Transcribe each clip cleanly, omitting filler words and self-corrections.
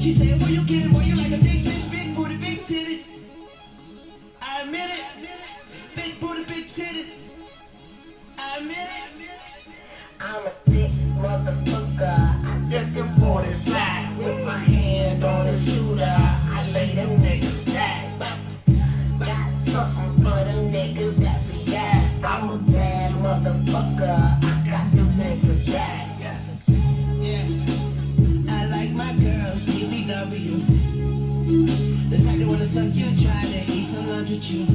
She said, "Boy, you kidding? Boy, you like a big bitch, big booty, big titties." I admit it. Big booty, big titties. I admit it. I'm a thick motherfucker. I get them 40 flat with my hand on the shooter. I lay them niggas back. Got something for them niggas that we got. I'm a bad motherfucker. I got them niggas back. Yes. Yeah. I like my girls BBW. The type that wanna suck you, try to eat some lunch with you.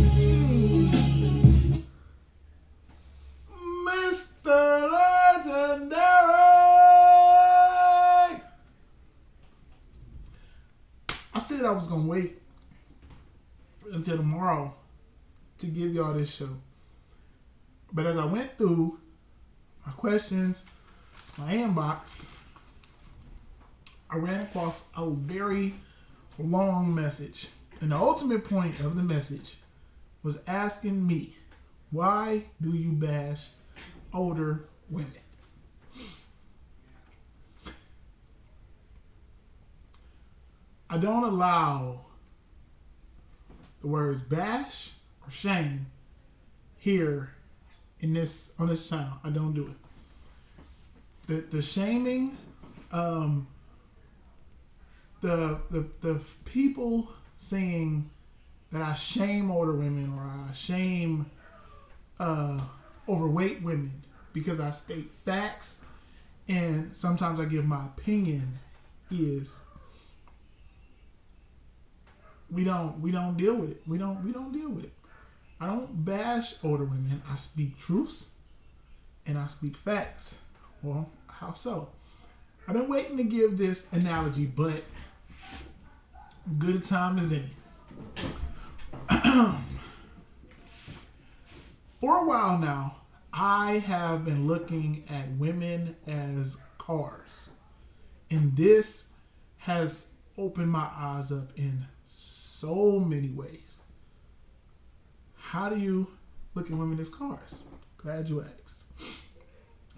Mr. Legendary. I said I was gonna wait until tomorrow to give y'all this show. But as I went through my questions, my inbox, I ran across a very long message. And the ultimate point of the message was asking me, why do you bash older women? I don't allow the words bash or shame here on this channel. I don't do it. The shaming, the people saying that I shame older women or I shame overweight women because I state facts and sometimes I give my opinion is we don't deal with it. We don't deal with it. I don't bash older women. I speak truths and I speak facts. Well, how so? I've been waiting to give this analogy, but good time is in. For a while now, I have been looking at women as cars. And this has opened my eyes up in so many ways. How do you look at women as cars? Glad you asked.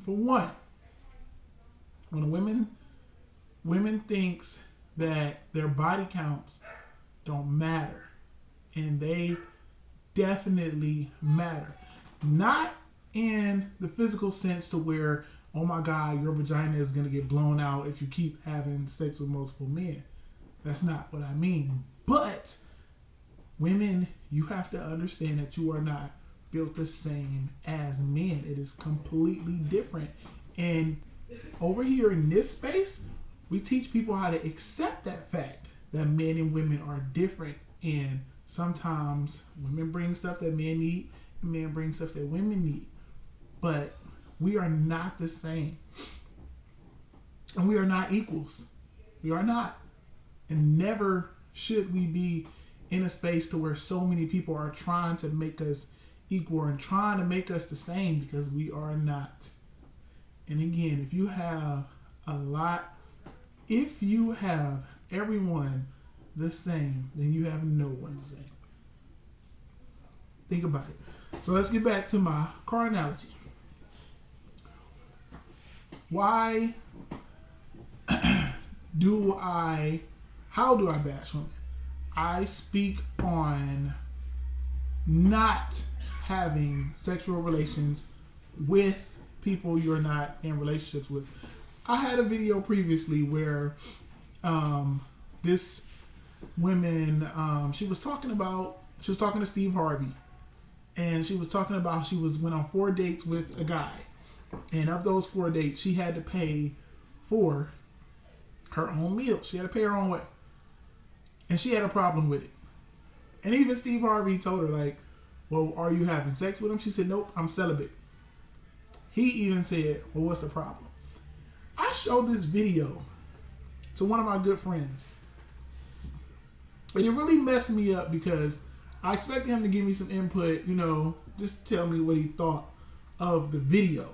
For one, when a women thinks that their body counts don't matter, and they definitely matter. Not in the physical sense to where, oh my God, your vagina is going to get blown out if you keep having sex with multiple men. That's not what I mean. But women, you have to understand that you are not built the same as men. It is completely different. And over here in this space, we teach people how to accept that fact that men and women are different. And sometimes women bring stuff that men need, and men bring stuff that women need. But we are not the same. And we are not equals. We are not. And never should we be in a space to where so many people are trying to make us equal and trying to make us the same, because we are not. And again, if you have everyone the same, then you have no one the same. Think about it. So let's get back to my car analogy. How do I bash women? I speak on not having sexual relations with people you're not in relationships with. I had a video previously where this woman, she was talking to Steve Harvey, and she was talking about she went on 4 dates with a guy, and of those 4 dates, she had to pay for her own meal. She had to pay her own way, and she had a problem with it. And even Steve Harvey told her, like, well, are you having sex with him? She said, nope, I'm celibate. He even said, well, what's the problem? I showed this video to one of my good friends, and it really messed me up because I expected him to give me some input, just tell me what he thought of the video.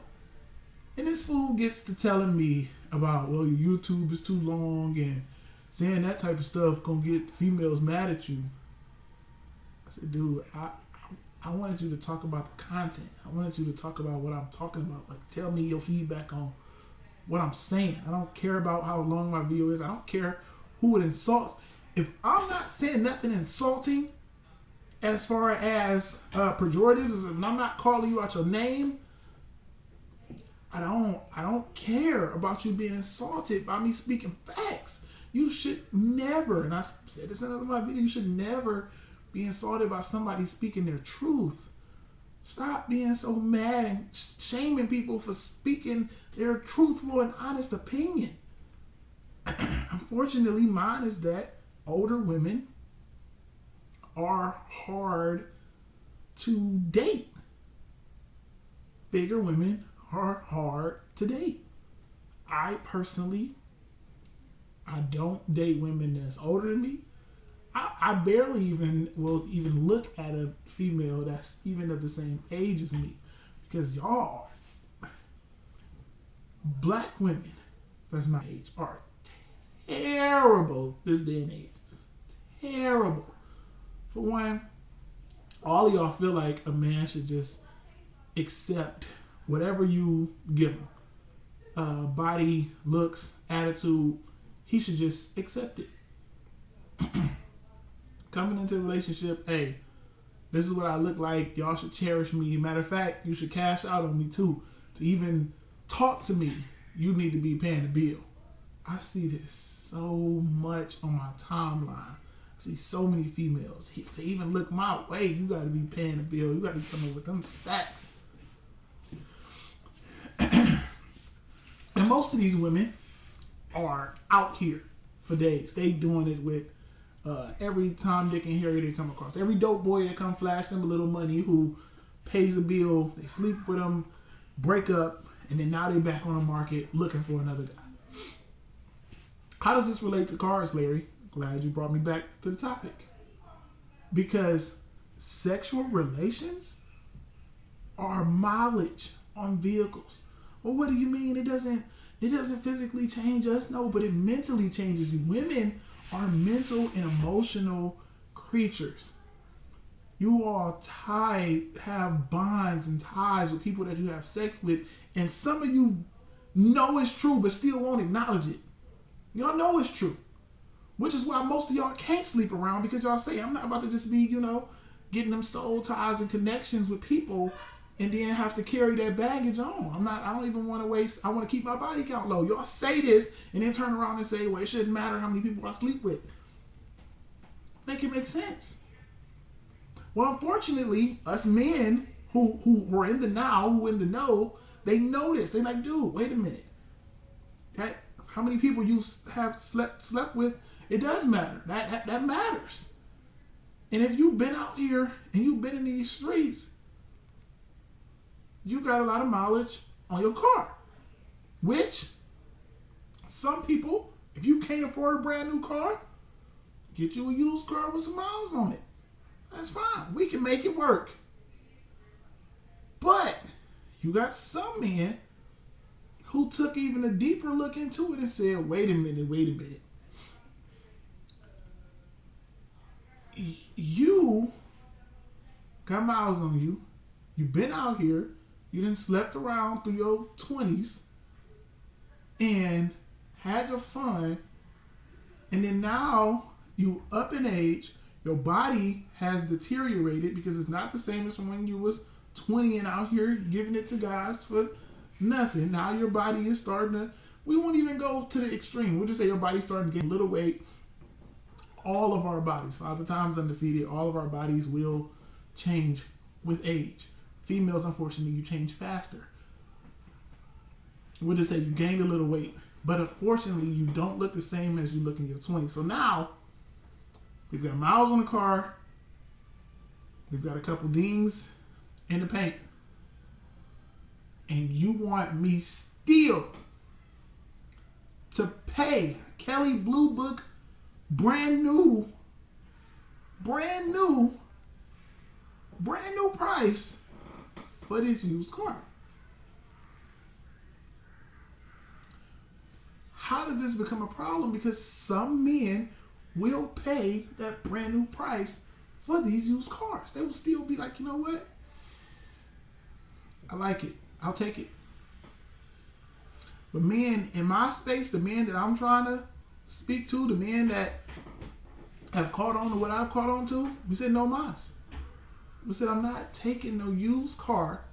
And this fool gets to telling me about, well, your YouTube is too long and saying that type of stuff gonna get females mad at you. I said, dude, I wanted you to talk about the content. I wanted you to talk about what I'm talking about. Like, tell me your feedback on what I'm saying. I don't care about how long my video is. I don't care who would insult. If I'm not saying nothing insulting as far as pejoratives, if I'm not calling you out your name, I don't care about you being insulted by me speaking facts. You should never, and I said this in another my video, you should never be insulted by somebody speaking their truth. Stop being so mad and shaming people for speaking their truthful and honest opinion. Unfortunately, mine is that older women are hard to date. Bigger women are hard to date. I don't date women that's older than me. I barely will look at a female that's even of the same age as me, because y'all, black women that's my age, are terrible this day and age. Terrible. For one, all of y'all feel like a man should just accept whatever you give him. Body, looks, attitude, he should just accept it. Coming into a relationship, hey, this is what I look like. Y'all should cherish me. Matter of fact, you should cash out on me too. To even talk to me, you need to be paying the bill. I see this so much on my timeline. I see so many females. To even look my way, you got to be paying the bill. You got to be coming with them stacks. And most of these women are out here for days. They doing it with every Tom, Dick, and Harry they come across. Every dope boy that come flash them a little money, who pays the bill, they sleep with them, break up, and then now they back on the market looking for another guy. How does this relate to cars, Larry? Glad you brought me back to the topic. Because sexual relations are mileage on vehicles. Well, what do you mean? It doesn't physically change us? No, but it mentally changes you. Women are mental and emotional creatures. You all have bonds and ties with people that you have sex with, and some of you know it's true but still won't acknowledge it. Y'all know it's true, which is why most of y'all can't sleep around, because y'all say, I'm not about to just be, getting them soul ties and connections with people and then have to carry that baggage on. I don't even want to waste. I want to keep my body count low. Y'all say this and then turn around and say, well, it shouldn't matter how many people I sleep with. Make it make sense. Well, unfortunately, us men who are in the now, who in the know, they know this. They like, dude, wait a minute. That how many people you have slept with, it does matter. That matters. And if you've been out here and you've been in these streets, you got a lot of mileage on your car. Which, some people, if you can't afford a brand new car, get you a used car with some miles on it. That's fine. We can make it work. But you got some men who took even a deeper look into it and said, wait a minute. You got miles on you. You've been out here. You done slept around through your 20s and had your fun. And then now you up in age. Your body has deteriorated because it's not the same as from when you was 20 and out here giving it to guys for nothing. Now your body is starting to, we won't even go to the extreme. We'll just say your body's starting to gain a little weight. All of our bodies, Father Time's undefeated, all of our bodies will change with age. Females, unfortunately, you change faster. We'll just say you gained a little weight, but unfortunately, you don't look the same as you look in your 20s. So now, we've got miles on the car. We've got a couple dings in the paint. And you want me still to pay Kelly Blue Book brand new price for this used car. How does this become a problem? Because some men will pay that brand new price for these used cars. They will still be like, you know what? I like it. I'll take it. But men in my space, the men that I'm trying to speak to, the men that have caught on to what I've caught on to, we said no mas. We said I'm not taking no used car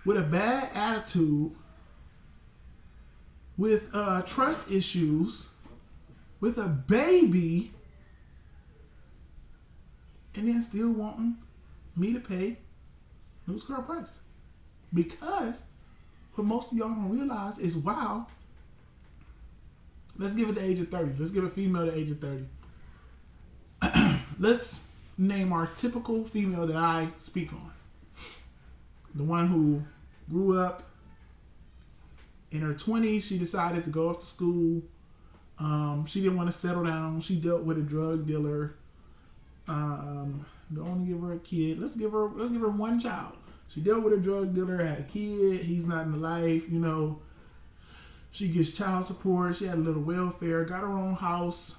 with a bad attitude, with trust issues, with a baby, and then still wanting me to pay used car price. Because what most of y'all don't realize is, wow, let's give it the age of 30. Let's give a female the age of 30. Let's name our typical female that I speak on. The one who grew up in her 20s. She decided to go off to school. She didn't want to settle down. She dealt with a drug dealer. Don't want to give her a kid. Let's give her one child. She dealt with a drug dealer, had a kid. He's not in the life, you know. She gets child support. She had a little welfare. Got her own house.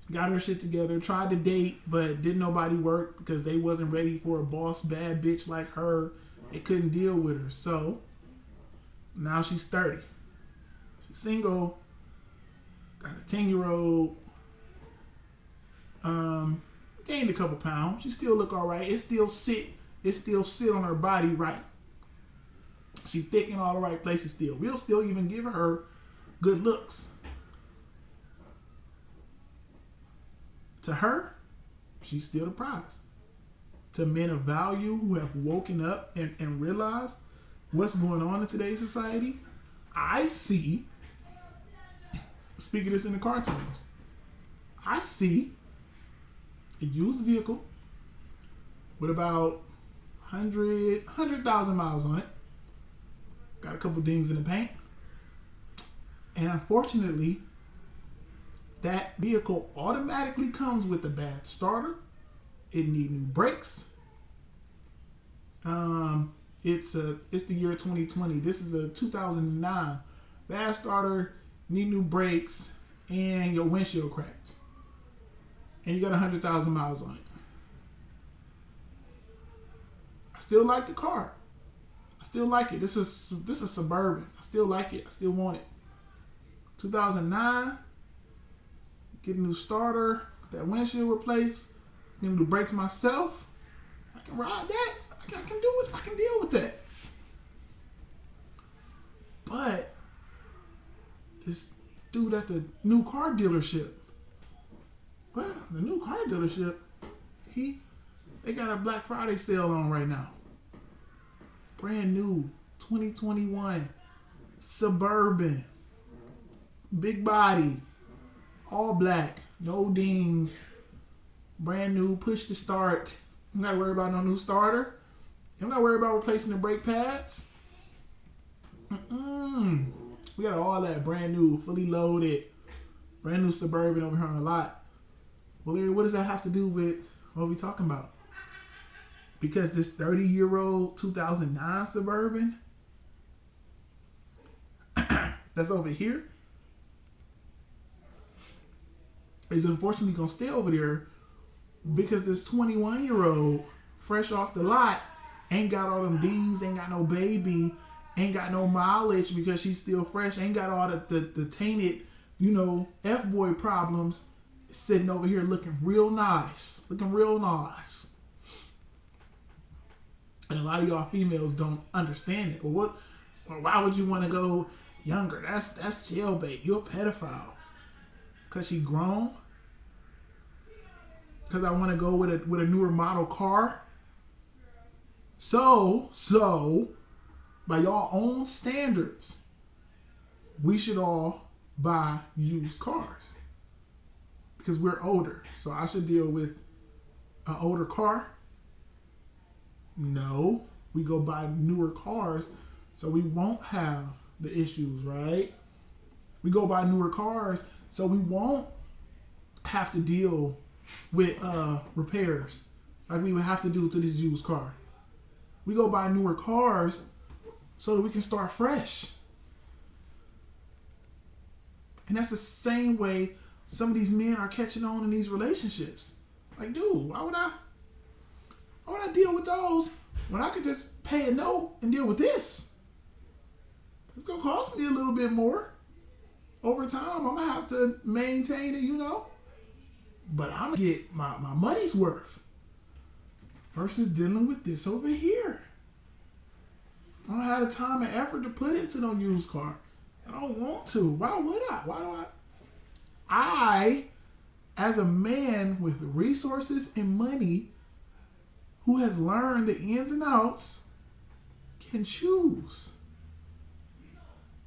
Got her shit together. Tried to date, but didn't nobody work because they wasn't ready for a boss bad bitch like her. They couldn't deal with her. So now she's 30. She's single. Got a 10-year-old. Gained a couple pounds. She still look all right. It still sit on her body right. She thick in all the right places still. We'll still even give her good looks. To her, she's still the prize. To men of value who have woken up and realized what's going on in today's society, I see, speaking this in the car terms, I see a used vehicle with about 100,000 miles on it. Got a couple dings in the paint. And unfortunately, that vehicle automatically comes with a bad starter. It need new brakes. It's the year 2020. This is a 2009. Bad starter, need new brakes, and your windshield cracked. And you got 100,000 miles on it. I still like the car. I still like it. This is Suburban. I still like it. I still want it. 2009. Get a new starter. Get that windshield replaced. Get new brakes myself. I can ride that. I can do it. I can deal with that. But this dude at the new car dealership. Well, the new car dealership, they got a Black Friday sale on right now. Brand new 2021 Suburban. Big body. All black. No dings. Brand new. Push to start. You don't got to worry about no new starter. You don't got to worry about replacing the brake pads. We got all that brand new, fully loaded, brand new Suburban over here on the lot. Well, Larry, what does that have to do with what we talking about? Because this 30-year-old 2009 Suburban that's over here is unfortunately going to stay over there because this 21-year-old fresh off the lot ain't got all them dings, ain't got no baby, ain't got no mileage because she's still fresh, ain't got all the tainted, F-boy problems, sitting over here looking real nice. And a lot of y'all females don't understand it. Well, why would you want to go younger? That's jailbait. You're a pedophile. Cause she grown? Cause I want to go with a newer model car? So by y'all own standards, we should all buy used cars. Because we're older. So I should deal with an older car? No. We go buy newer cars so we won't have the issues, right? We go buy newer cars so we won't have to deal with repairs like we would have to do to this used car. We go buy newer cars so that we can start fresh. And that's the same way some of these men are catching on in these relationships. Like, dude, why would I deal with those when I could just pay a note and deal with this? It's going to cost me a little bit more. Over time, I'm gonna have to maintain it, but I'm gonna get my money's worth versus dealing with this over here. I don't have the time and effort to put into no used car. I don't want to. Why would I? Why do I, as a man with resources and money who has learned the ins and outs, can choose.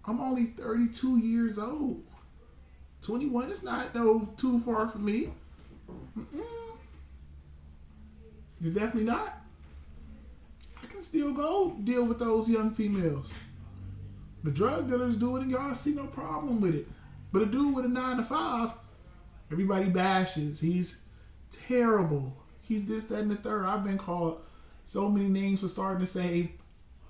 I'm only 32 years old. 21 is not too far from me. It's definitely not. I can still go deal with those young females. The drug dealers do it and y'all see no problem with it. But a dude with a 9 to 5, everybody bashes. He's terrible. He's this, that, and the third. I've been called so many names for starting to say,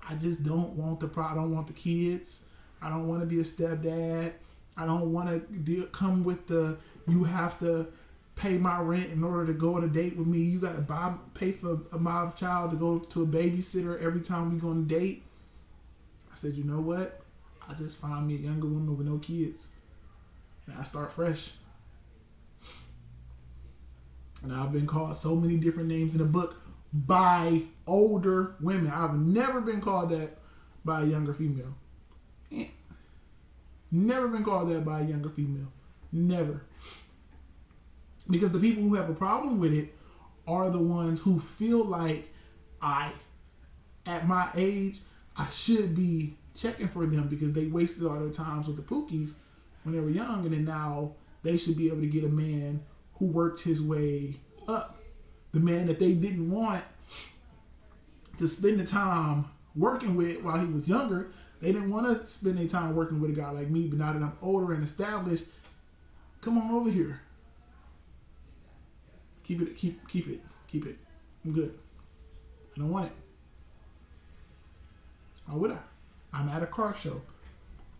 I just don't want I don't want the kids. I don't want to be a stepdad. I don't want to come with you have to pay my rent in order to go on a date with me. You got to pay for my child to go to a babysitter every time we go on a date. I said, you know what? I just find me a younger woman with no kids. And I start fresh. And I've been called so many different names in the book by older women. I've never been called that by a younger female. Never been called that by a younger female. Never. Because the people who have a problem with it are the ones who feel like at my age, I should be checking for them because they wasted all their times with the pookies when they were young, and then now they should be able to get a man who worked his way up. The man that they didn't want to spend the time working with while he was younger. They didn't want to spend their time working with a guy like me, but now that I'm older and established, come on over here. Keep it. I'm good. I don't want it. Why would I? I'm at a car show.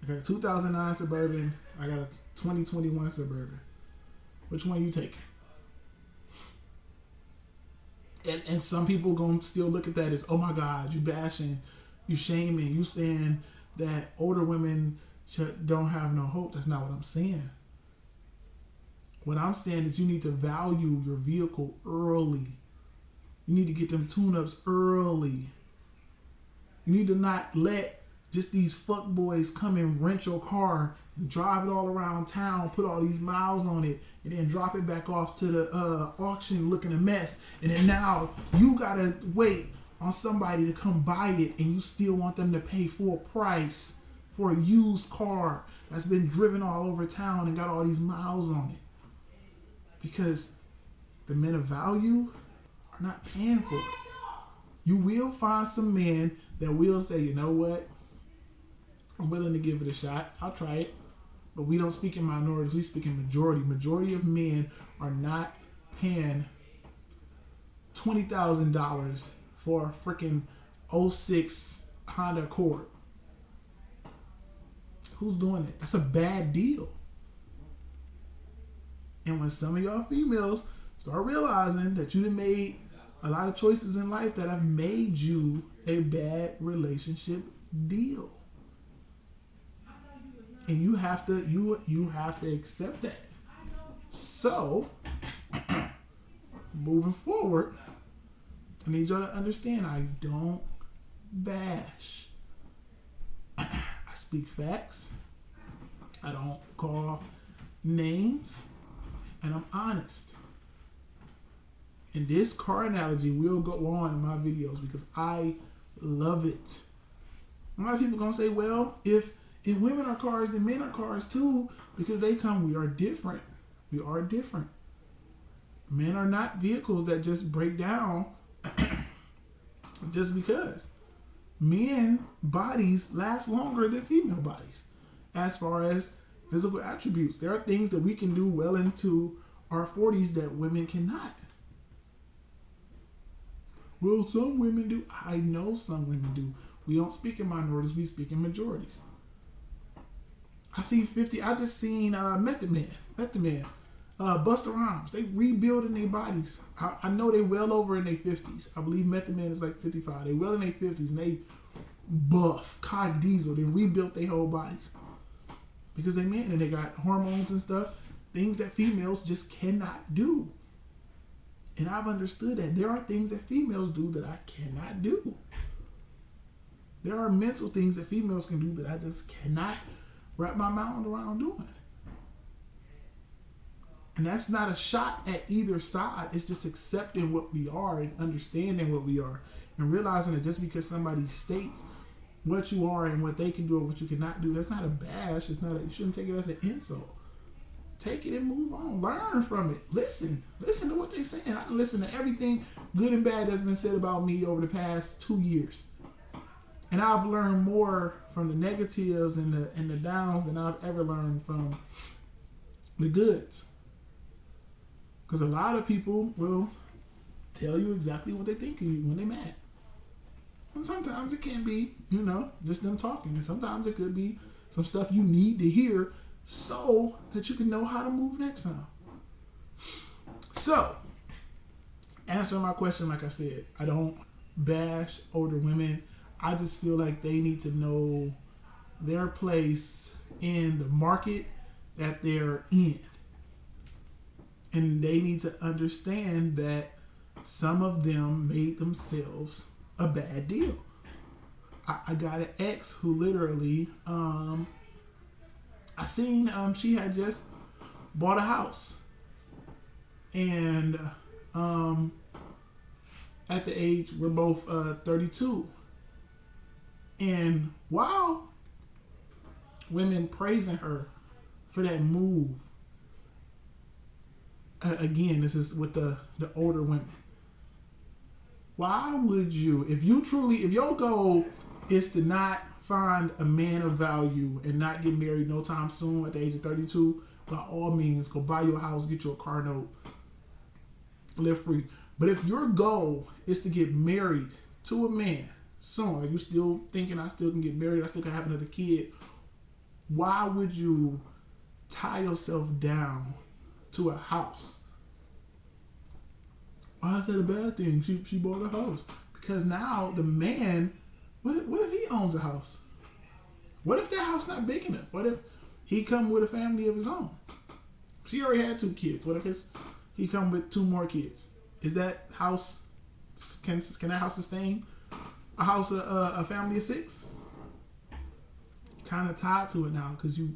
I got a 2009 Suburban. I got a 2021 Suburban. Which one you taking? And some people gonna still look at that as, oh my God, you bashing, you shaming, you saying that older women don't have no hope. That's not what I'm saying. What I'm saying is you need to value your vehicle early. You need to get them tune-ups early. You need to not let just these fuck boys come and rent your car and drive it all around town, put all these miles on it, and then drop it back off to the auction looking a mess. And then now you gotta wait on somebody to come buy it, and you still want them to pay full price for a used car that's been driven all over town and got all these miles on it. Because the men of value are not paying for it. You will find some men that will say, you know what? I'm willing to give it a shot. I'll try it. But we don't speak in minorities. We speak in majority. Majority of men are not paying $20,000 for a freaking 06 Honda Accord. Who's doing it? That's a bad deal. And when some of y'all females start realizing that you done made a lot of choices in life that have made you a bad relationship deal. And you have to accept that. So, moving forward, I need y'all to understand I don't bash. I speak facts. I don't call names. And I'm honest. And this car analogy will go on in my videos because I love it. A lot of people gonna say, well, if women are cars, then men are cars too, because we are different. We are different. Men are not vehicles that just break down just because. Men bodies last longer than female bodies as far as physical attributes. There are things that we can do well into our 40s that women cannot. Well, some women do. I know some women do. We don't speak in minorities. We speak in majorities. I just seen Method Man, Busta Rhymes. They rebuilding their bodies. I know they well over in their 50s. I believe Method Man is like 55. They well in their 50s and they buff. Cog Diesel. They rebuilt their whole bodies. because they men and they got hormones and stuff, things that females just cannot do. And I've understood that there are things that females do that I cannot do. There are mental things that females can do that I just cannot wrap my mind around doing. And that's not a shot at either side. It's just accepting what we are and understanding what we are and realizing that just because somebody states what you are and what they can do or what you cannot do, that's not a bash. It's not. You shouldn't take it as an insult. Take it and move on. Learn from it. Listen to what they're saying. I listen to everything good and bad that's been said about me over the past 2 years, and I've learned more from the negatives and the downs than I've ever learned from the goods. Because a lot of people will tell you exactly what they think of you when they're mad. And sometimes it can be, just them talking. And sometimes it could be some stuff you need to hear so that you can know how to move next time. So, answer my question, like I said, I don't bash older women. I just feel like they need to know their place in the market that they're in. And they need to understand that some of them made themselves a bad deal. I got an ex who literally, I seen she had just bought a house. And at the age, we're both 32. And while women praising her for that move, again, this is with the older women. Why would you, if your goal is to not find a man of value and not get married no time soon at the age of 32, by all means, go buy you a house, get you a car note, live free. But if your goal is to get married to a man soon, are you still thinking I still can get married, I still can have another kid, why would you tie yourself down to a house? Why is that a bad thing? She bought a house. Because now the man, what if he owns a house? What if that house not big enough? What if he come with a family of his own? She already had 2 kids. What if he come with 2 more kids? Is that house, can that house sustain a house, a family of 6? Kind of tied to it now because you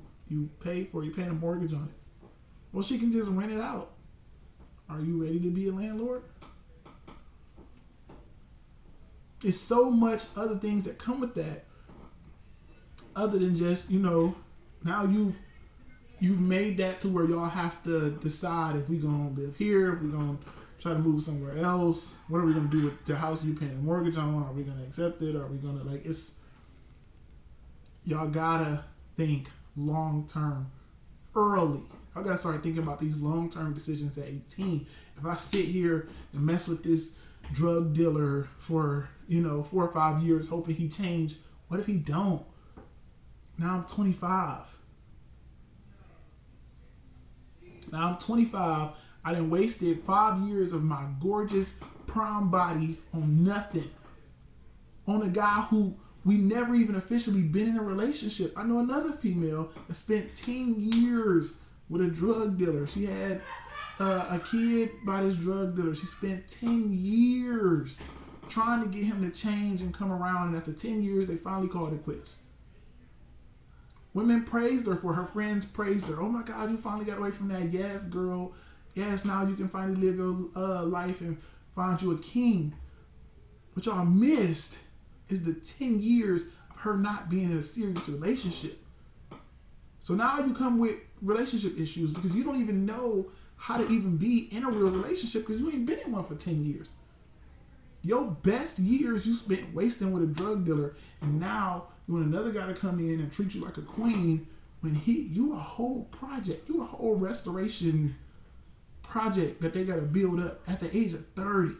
paying a mortgage on it. Well, she can just rent it out. Are you ready to be a landlord? It's so much other things that come with that, other than just, now you've made that to where y'all have to decide if we gonna live here, if we gonna try to move somewhere else. What are we gonna do with the house you paying a mortgage on? Are we gonna accept it? Are we gonna y'all gotta think long term early. I gotta start thinking about these long-term decisions at 18. If I sit here and mess with this drug dealer for 4 or 5 years hoping he change, what if he don't? Now I'm 25. I done wasted 5 years of my gorgeous prime body on nothing. On a guy who we never even officially been in a relationship. I know another female that spent 10 years with a drug dealer. She had a kid by this drug dealer. She spent 10 years trying to get him to change and come around. And after 10 years, they finally called it quits. Women praised her for her friends praised her. Oh my God, you finally got away from that. Yes, girl. Yes, now you can finally live your life and find you a king. What y'all missed is the 10 years of her not being in a serious relationship. So now you come with relationship issues because you don't even know how to even be in a real relationship because you ain't been in one for 10 years. Your best years you spent wasting with a drug dealer, and now you want another guy to come in and treat you like a queen when you a whole project. You a whole restoration project that they got to build up at the age of 30.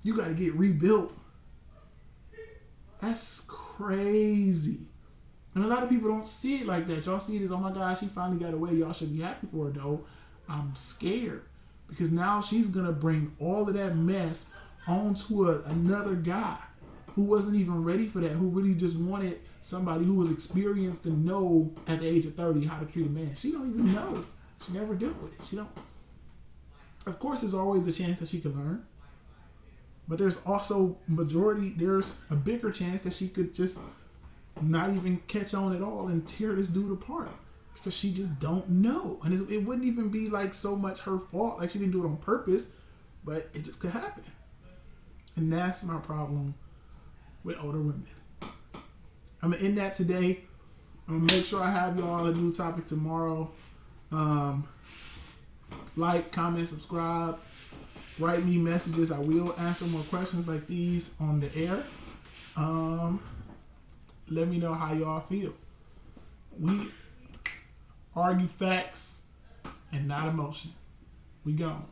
You got to get rebuilt. That's crazy. And a lot of people don't see it like that. Y'all see it as, oh my God, she finally got away. Y'all should be happy for her though. I'm scared because now she's going to bring all of that mess onto another guy. who wasn't even ready for that, who really just wanted somebody who was experienced to know at the age of 30 how to treat a man. She don't even know. She never dealt with it. She don't. Of course, there's always a chance that she could learn. But there's also there's a bigger chance that she could just not even catch on at all and tear this dude apart. Because she just don't know. And it wouldn't even be like so much her fault. Like she didn't do it on purpose. But it just could happen. And that's my problem with older women. I'm going to end that today. I'm going to make sure I have y'all a new topic tomorrow. Like, comment, subscribe. Write me messages. I will answer more questions like these on the air. Let me know how y'all feel. We argue facts and not emotion. We gone.